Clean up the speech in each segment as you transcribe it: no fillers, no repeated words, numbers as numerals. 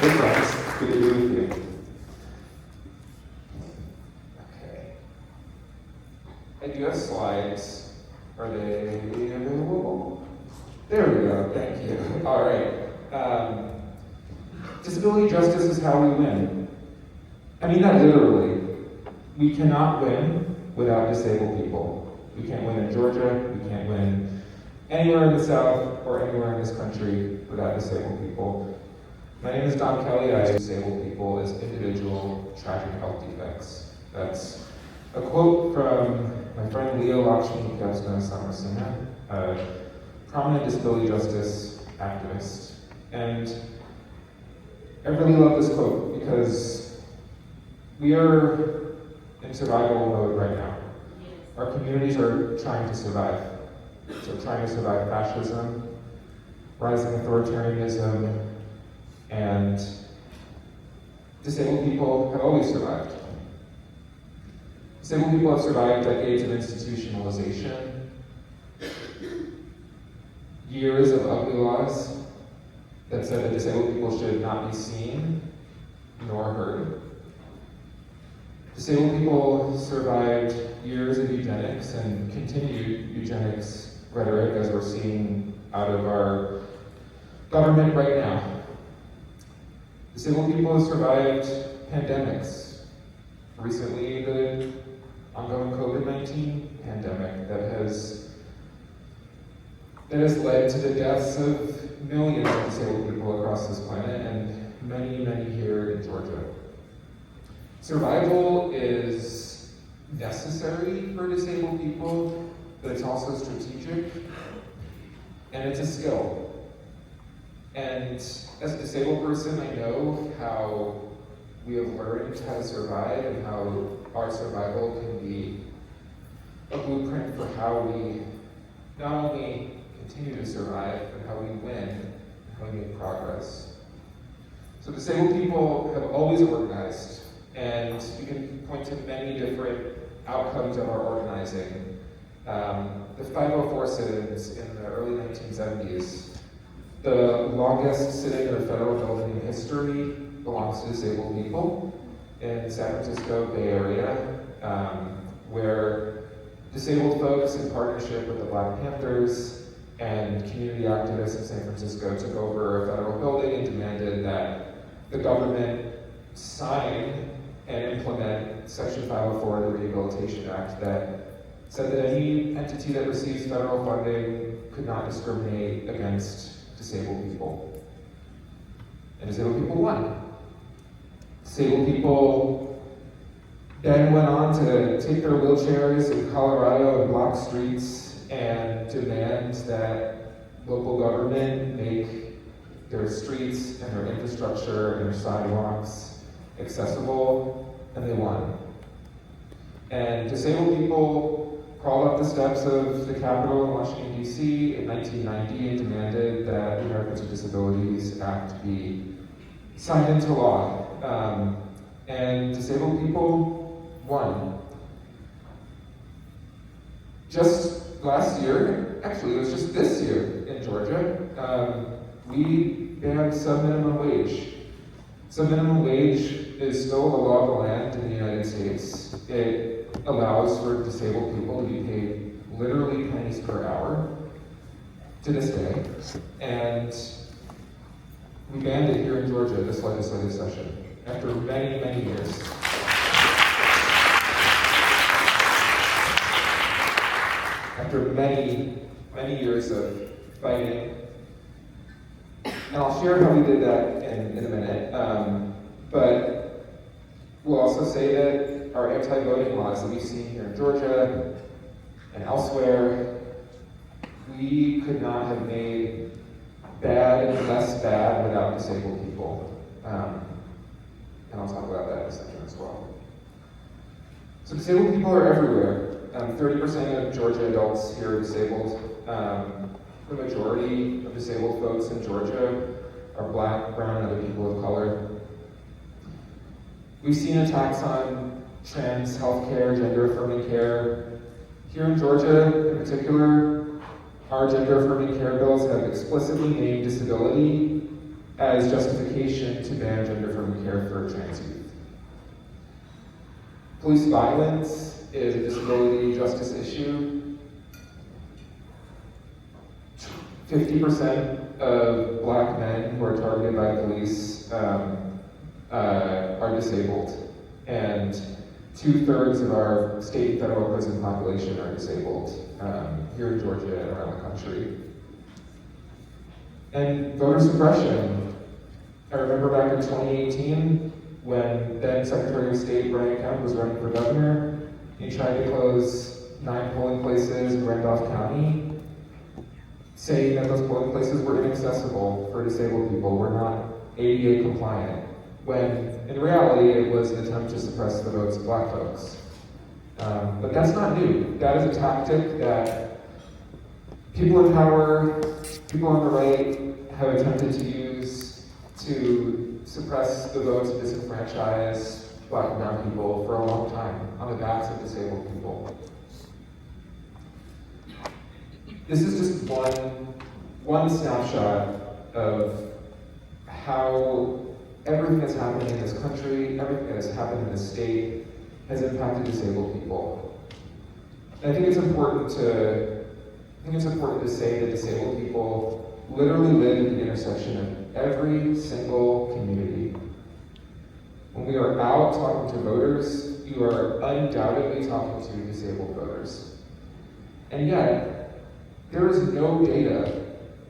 Hey friends, good to be with you. Okay. I do have slides. Are they available? There we go, thank you. All right. Disability justice is how we win. I mean that literally. We cannot win without disabled people. We can't win in Georgia, we can't win anywhere in the South or anywhere in this country without disabled people. My name is Don Kelly. I disable people as individual tragic health defects. That's a quote from my friend Leo Lakshmi Samarasinha, a prominent disability justice activist. And I really love this quote because we are in survival mode right now. Our communities are trying to survive. So trying to survive fascism, rising authoritarianism, and disabled people have always survived. Disabled people have survived decades of institutionalization, years of ugly laws that said that disabled people should not be seen nor heard. Disabled people survived years of eugenics and continued eugenics rhetoric as we're seeing out of our government right now. Disabled people have survived pandemics. Recently, the ongoing COVID-19 pandemic that has led to the deaths of millions of disabled people across this planet and many, many here in Georgia. Survival is necessary for disabled people, but it's also strategic, and it's a skill. And as a disabled person, I know how we have learned how to survive and how our survival can be a blueprint for how we not only continue to survive, but how we win and how we make progress. So disabled people have always organized, and we can point to many different outcomes of our organizing. The 504 sit-ins in the early 1970s, the longest sit-in in a federal building in history belongs to disabled people in San Francisco Bay Area, where disabled folks in partnership with the Black Panthers and community activists in San Francisco took over a federal building and demanded that the government sign and implement Section 504 of the Rehabilitation Act that said that any entity that receives federal funding could not discriminate against disabled people. And disabled people won. Disabled people then went on to take their wheelchairs in Colorado and block streets and demand that local government make their streets and their infrastructure and their sidewalks accessible, and they won. And disabled people crawled up the steps of the Capitol in Washington, D.C. in 1990 and demanded that the Americans with Disabilities Act be signed into law. And disabled people won. Just last year, actually it was just this year in Georgia, we banned sub-minimum wage. Sub-minimum wage is still the law of the land in the United States. It allows for disabled people to be paid literally pennies per hour to this day. And we banned it here in Georgia this legislative session after many, many years. After many, many years of fighting. And I'll share how we did that in a minute. But we'll also say that our anti-voting laws that we've seen here in Georgia and elsewhere, we could not have made bad less bad without disabled people. And I'll talk about that in a second as well. So disabled people are everywhere. 30% of Georgia adults here are disabled. The majority of disabled folks in Georgia are Black, brown, and other people of color. We've seen attacks on trans healthcare, gender-affirming care. Here in Georgia, in particular, our gender-affirming care bills have explicitly named disability as justification to ban gender-affirming care for trans youth. Police violence is a disability justice issue. 50% of Black men who are targeted by police are disabled, and 2/3 of our state and federal prison population are disabled here in Georgia and around the country. And voter suppression. I remember back in 2018 when then Secretary of State Brian Kemp was running for governor. He tried to close 9 polling places in Randolph County, saying that those polling places were inaccessible for disabled people, were not ADA compliant, when in reality it was an attempt to suppress the votes of Black folks. But that's not new. That is a tactic that people in power, people on the right have attempted to use to suppress the votes of disenfranchised Black and brown people for a long time on the backs of disabled people. This is just one snapshot of how everything that's happening in this country, everything that has happened in this state, has impacted disabled people. And I think it's important to say that disabled people literally live at the intersection of every single community. When we are out talking to voters, you are undoubtedly talking to disabled voters. And yet, there is no data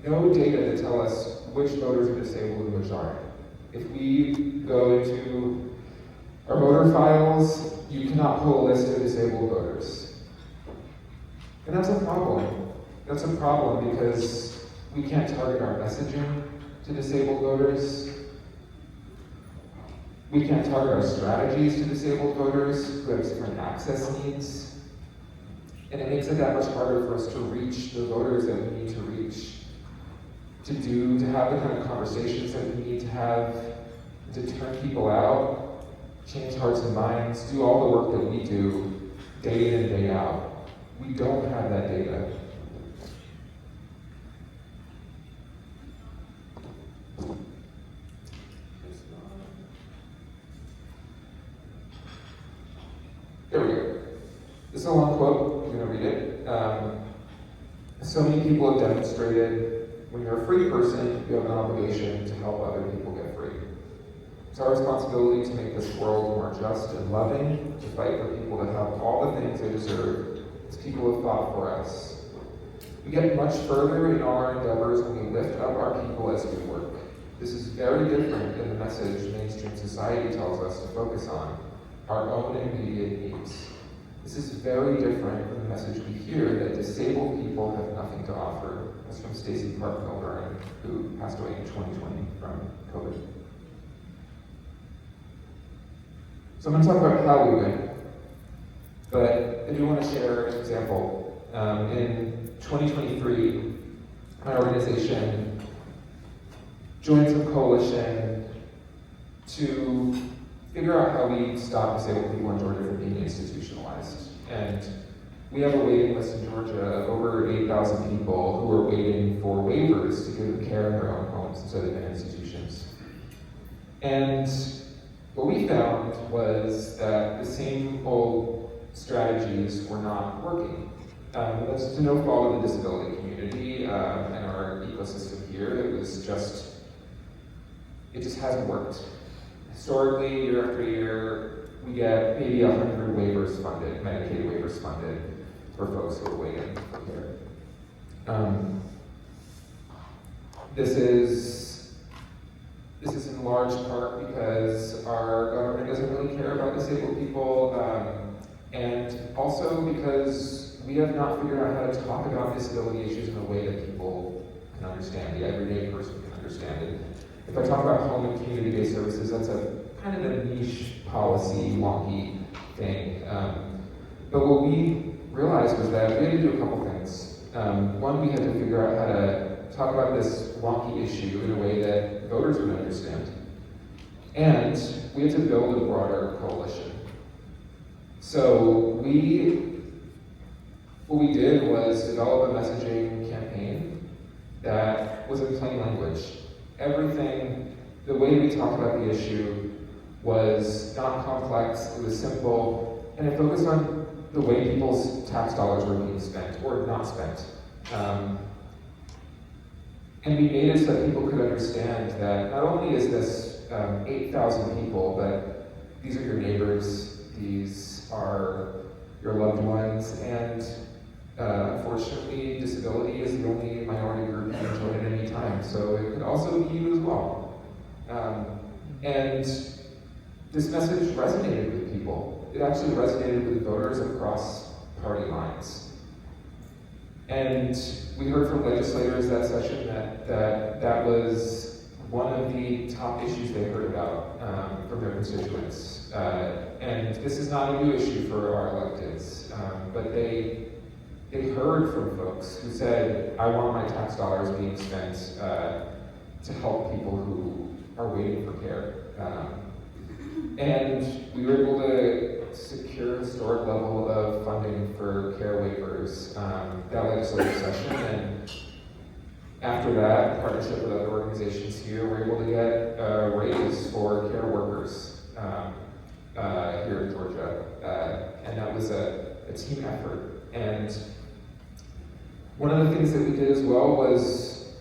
to tell us which voters are disabled and which aren't. If we go into our voter files, you cannot pull a list of disabled voters. And that's a problem. That's a problem because we can't target our messaging to disabled voters. We can't target our strategies to disabled voters who have different access needs. And it makes it that much harder for us to reach the voters that we need to reach, to have the kind of conversations that we need to have, to turn people out, change hearts and minds, do all the work that we do day in and day out. We don't have that data. There we go. This is a long quote, I'm going to read it. So many people have demonstrated when you're a free person, you have an obligation to help other people get free. It's our responsibility to make this world more just and loving, to fight for people to have all the things they deserve, as people have fought for us. We get much further in all our endeavors when we lift up our people as we work. This is very different than the message mainstream society tells us to focus on, our own immediate needs. This is very different from the message we hear that disabled people have nothing to offer. That's from Stacey Park Milburn, who passed away in 2020 from COVID. So I'm going to talk about how we win, but I do want to share an example. In 2023, my organization joined some coalition to figure out how we stop disabled people in Georgia from being institutionalized. And we have a waiting list in Georgia of over 8,000 people who are waiting for waivers to give them care in their own homes instead of in institutions. And what we found was that the same old strategies were not working. That's to no fault of the disability community and our ecosystem here. It just hasn't worked. Historically, year after year, we get maybe 100 waivers funded, Medicaid waivers funded, for folks who are waiting for care. This is in large part because our government doesn't really care about disabled people, and also because we have not figured out how to talk about disability issues in a way that people can understand, the everyday person can understand it. If I talk about home and community-based services, that's a kind of a niche policy, wonky thing. But what we realized was that we had to do a couple things. One, we had to figure out how to talk about this wonky issue in a way that voters would understand. And we had to build a broader coalition. So what we did was develop a messaging campaign that was in plain language. Everything, the way we talked about the issue was not complex, it was simple, and it focused on the way people's tax dollars were being spent or not spent. And we made it so that people could understand that not only is this 8,000 people, but these are your neighbors, these are your loved ones, and unfortunately, disability is the only minority group you can join at any time, so it could also be you as well. And this message resonated with people. It actually resonated with voters across party lines. And we heard from legislators that session that was one of the top issues they heard about from their constituents. And this is not a new issue for our electeds, but they heard from folks who said, I want my tax dollars being spent to help people who are waiting for care. And we were able to secure a historic level of funding for care waivers that legislative session. And after that, in partnership with other organizations here, we're able to get a raise for care workers here in Georgia. And that was a team effort. And one of the things that we did as well was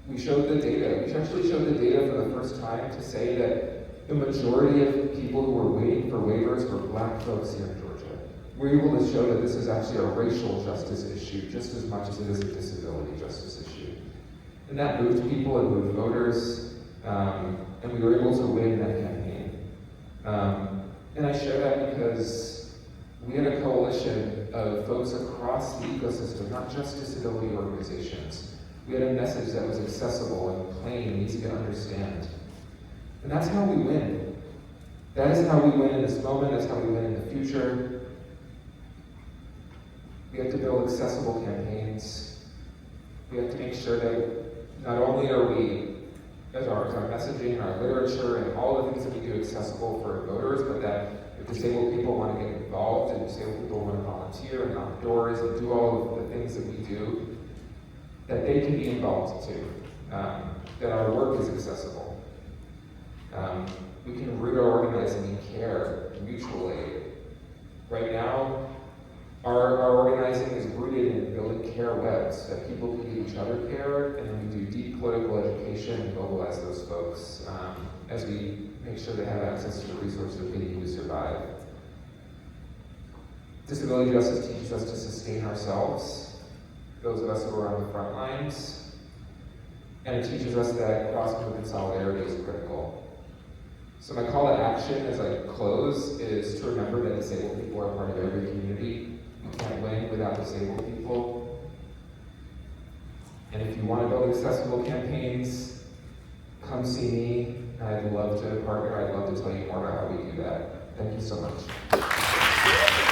we showed the data. We actually showed the data for the first time to say that the majority of people who were waiting for waivers were Black folks here in Georgia. We're able to show that this is actually a racial justice issue just as much as it is a disability justice issue. And that moved people, it moved voters, and we were able to win that campaign. And I share that because we had a coalition of folks across the ecosystem, not just disability organizations. We had a message that was accessible and plain and easy to understand. And that's how we win. That is how we win in this moment, that's how we win in the future. We have to build accessible campaigns. We have to make sure that not only are we, as our messaging, our literature, and all the things that we do accessible for voters, but that if disabled people want to get involved and disabled people want to volunteer and knock doors and do all of the things that we do, that they can be involved too, that our work is accessible. We can root our organizing in care, mutual aid. Right now, our organizing is rooted in building care webs that people can give each other care, and then we do deep political education and mobilize those folks as we make sure they have access to the resources they need to survive. Disability justice teaches us to sustain ourselves, those of us who are on the front lines, and it teaches us that cross-movement solidarity is critical. So my call to action as I close is to remember that disabled people are part of every community. We can't win without disabled people. And if you want to build accessible campaigns, come see me. I'd love to partner. I'd love to tell you more about how we do that. Thank you so much.